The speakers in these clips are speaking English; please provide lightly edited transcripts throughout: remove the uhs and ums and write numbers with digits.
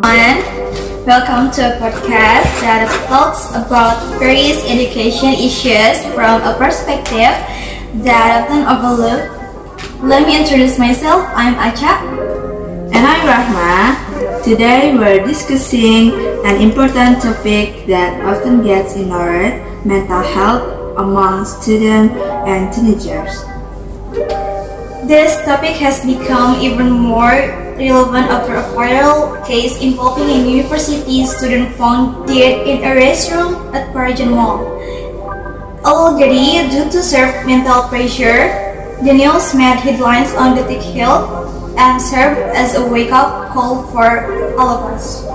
everyone. Welcome to a podcast that talks about various education issues from a perspective that often overlooked. Let me introduce myself. I'm Acha. And I'm Rahma. Today we're discussing an important topic that often gets ignored, mental health among students and teenagers. This topic has become even more relevant after a viral case involving a university student found dead in a restroom at Parajan Mall. Already, due to severe mental pressure, the news made headlines on the tech hill and served as a wake-up call for all of us.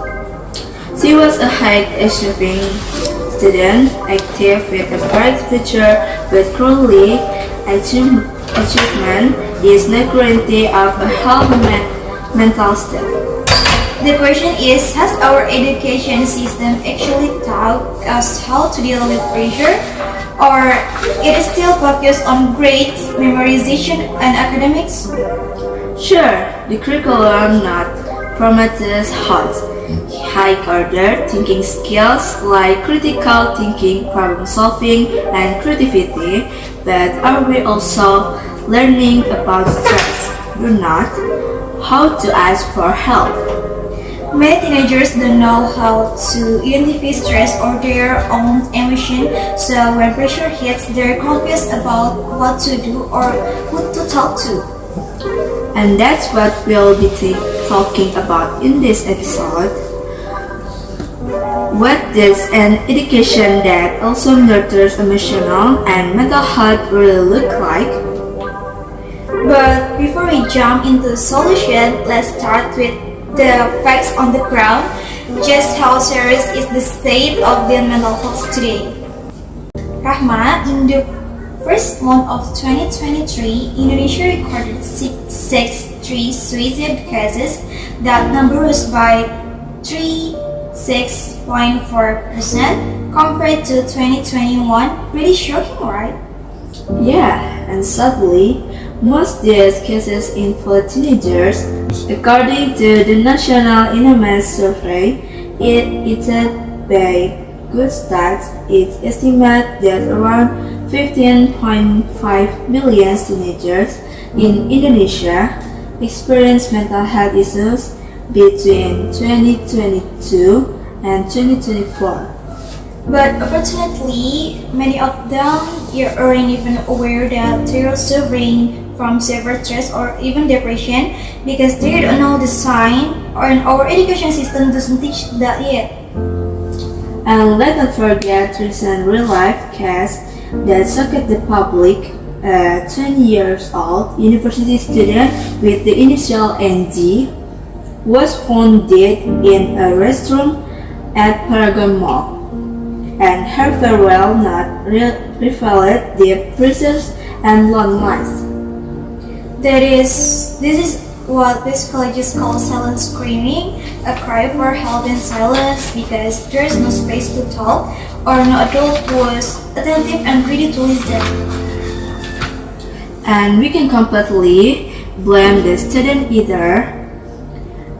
She was a high-achieving student, active with a bright future, but currently achievement is not guarantee of a healthy mental state. The question is, has our education system actually taught us how to deal with pressure, or it is still focused on grades, memorization, and academics? Sure, the curriculum not promotes high-order thinking skills like critical thinking, problem solving, and creativity, but are we also learning about stress, burnout, how to ask for help? Many teenagers don't know how to identify stress or their own emotion, so when pressure hits, they're confused about what to do or who to talk to. And that's what we'll be talking about in this episode. What does an education that also nurtures emotional and mental health really look like? But before we jump into the solution, let's start with the facts on the ground. Just how serious is the state of the mental health today? Rahma, in the first month of 2023, Indonesia recorded 63 suicide cases. That number rose by 36.4% compared to 2021. Pretty shocking, right? Yeah, and sadly, most these cases involve teenagers. According to the National Environment Survey, edited by Good Stats, it's estimated that around 15.5 million teenagers in Indonesia experience mental health issues between 2022 and 2024. But unfortunately, many of them aren't even aware that they're suffering from severe stress or even depression because they don't know the sign, and our education system doesn't teach that yet. And let's not forget recent real-life case that shocked the public. A 20 years old university student with the initial NG was found dead in a restroom at Paragon Mall, and her farewell note revealed deep pressures and loneliness. This is what psychologists call silent screaming, a cry for help in silence because there's no space to talk or no adult who is attentive and ready to listen. And we can completely blame the student either.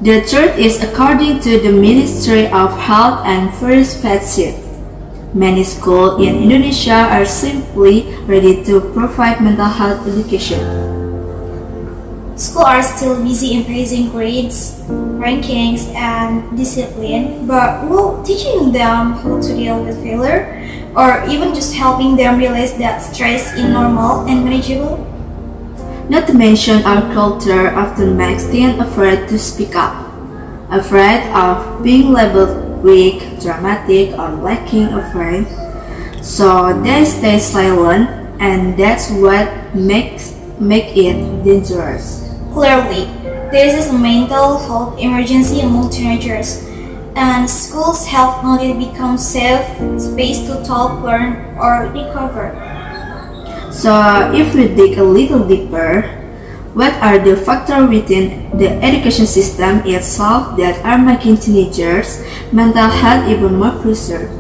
The truth is, according to the Ministry of Health and Perspective, many schools in Indonesia are simply ready to provide mental health education. Schools are still busy increasing grades, rankings, and discipline, but will teaching them how to deal with failure, or even just helping them realize that stress is normal and manageable? Not to mention our culture often makes teens afraid to speak up, afraid of being labeled weak, dramatic, or lacking a friend. So they stay silent, and that's what makes it dangerous. Clearly, this is a mental health emergency among teenagers, and schools have not yet become safe space to talk, learn, or recover. So if we dig a little deeper, what are the factors within the education system itself that are making teenagers' mental health even more preserved?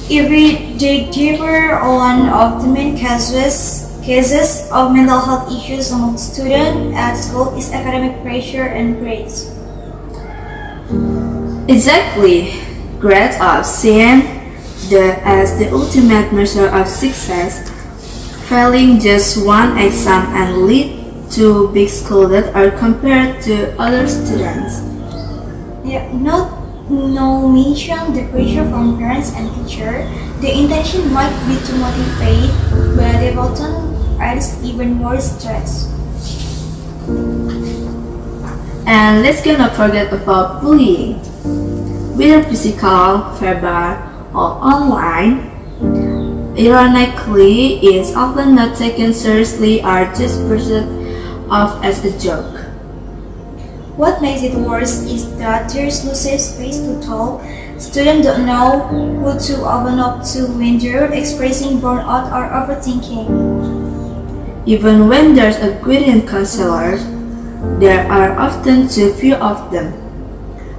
If we dig deeper, one of the main causes of mental health issues among students at school is academic pressure and grades. Exactly. Grades are seen as the ultimate measure of success. Failing just one exam and lead to big school that are compared to other students. Yeah, no mention the pressure from parents and teacher. The intention might be to motivate, but they often adds even more stress. And let's not forget about bullying. Whether physical, verbal, or online, ironically is often not taken seriously or just brushed off as a joke. What makes it worse is that there's no safe space to talk. Students don't know who to open up to when they're expressing burnout or overthinking. Even when there's a guidance counselor, there are often too few of them.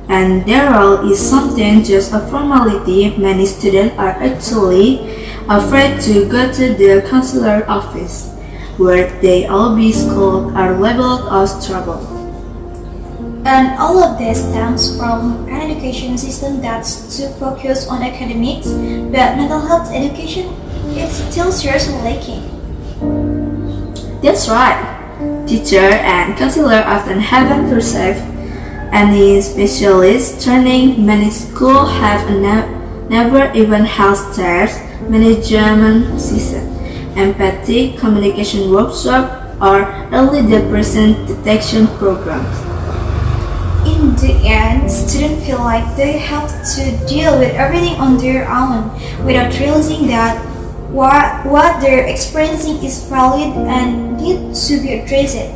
And their role is something just a formality. Many students are actually afraid to go to the counselor office, where they all be scolded or labeled as trouble. And all of this stems from an education system that's too focused on academics, but mental health education is still seriously lacking. That's right. Teacher and counselor often haven't received any specialist training. Many schools have never even held STARS, management system, empathy, communication workshop, or early depression detection programs. In the end, students feel like they have to deal with everything on their own without realizing that what they're experiencing is valid and needs to be addressed.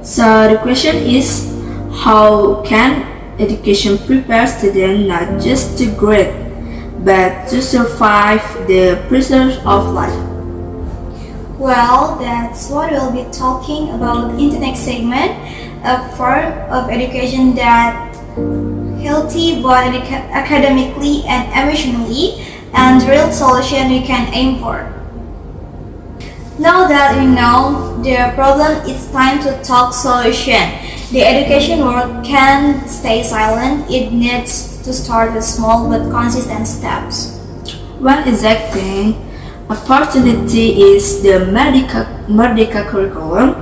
So the question is, how can education prepare students not just to grade, but to survive the pressures of life? Well, that's what we'll be talking about in the next segment, a form of education that healthy both academically and emotionally, and real solution we can aim for. Now that we know the problem, it's time to talk solution. The education world can't stay silent. It needs to start with small but consistent steps. One exacting opportunity is the Merdeka curriculum.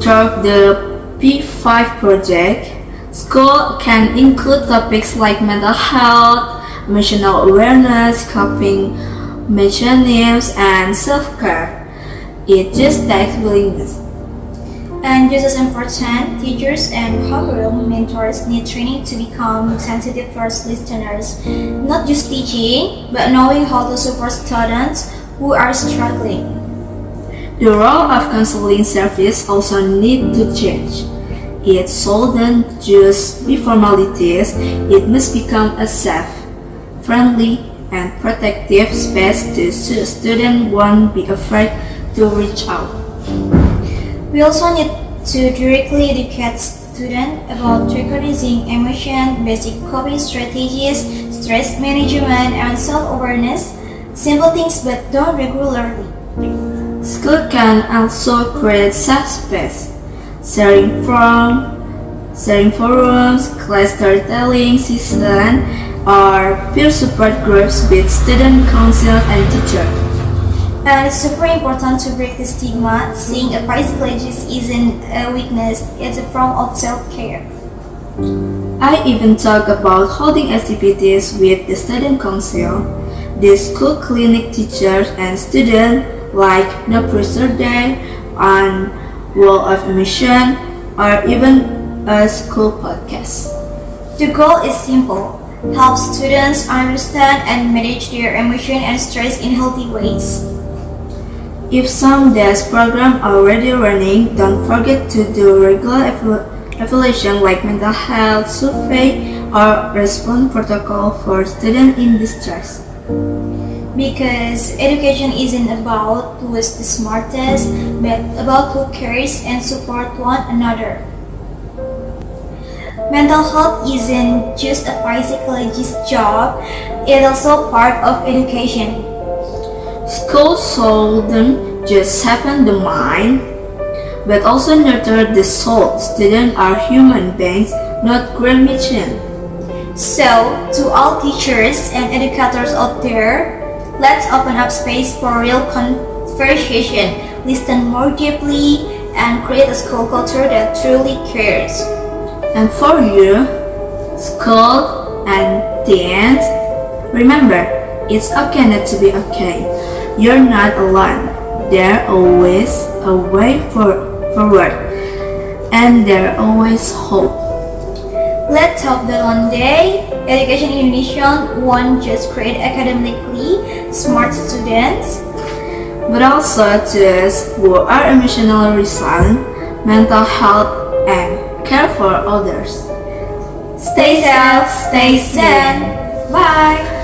Through the P5 project, school can include topics like mental health, emotional awareness, coping mechanisms, and self-care. It just takes willingness. And just as important, teachers and homeroom mentors need training to become sensitive first listeners. Not just teaching, but knowing how to support students who are struggling. The role of counseling service also need to change. It shouldn't just be formalities, it must become a safe, friendly, and protective space to students won't be afraid to reach out. We also need to directly educate students about recognizing emotion, basic coping strategies, stress management, and self-awareness. Simple things but done regularly. School can also create safe space, sharing forums, class storytelling sessions, or peer support groups with student council and teachers. And it's super important to break the stigma. Seeing a paraplegic isn't a weakness, it's a form of self-care. I even talk about holding activities with the student council, the school clinic teachers and students like No Pressure Day and Wall of Admission or even a school podcast. The goal is simple. Help students understand and manage their emotion and stress in healthy ways. If some desk program are already running, don't forget to do regular evaluation like mental health survey or response protocol for students in distress. Because education isn't about who is the smartest, but about who cares and support one another. Mental health isn't just a psychologist's job, it's also part of education. Schools shouldn't just sharpen the mind, but also nurture the soul. Students are human beings, not grand machines. So, to all teachers and educators out there, let's open up space for real conversation, listen more deeply, and create a school culture that truly cares. And for you, school and teens, remember, it's okay not to be okay. You're not alone. There's always a way forward, and there's always hope. Let's hope that one day, education in Indonesia won't just create academically smart students, but also those who are emotionally resilient, mental health, and care for others. Stay safe, stay sane. Bye.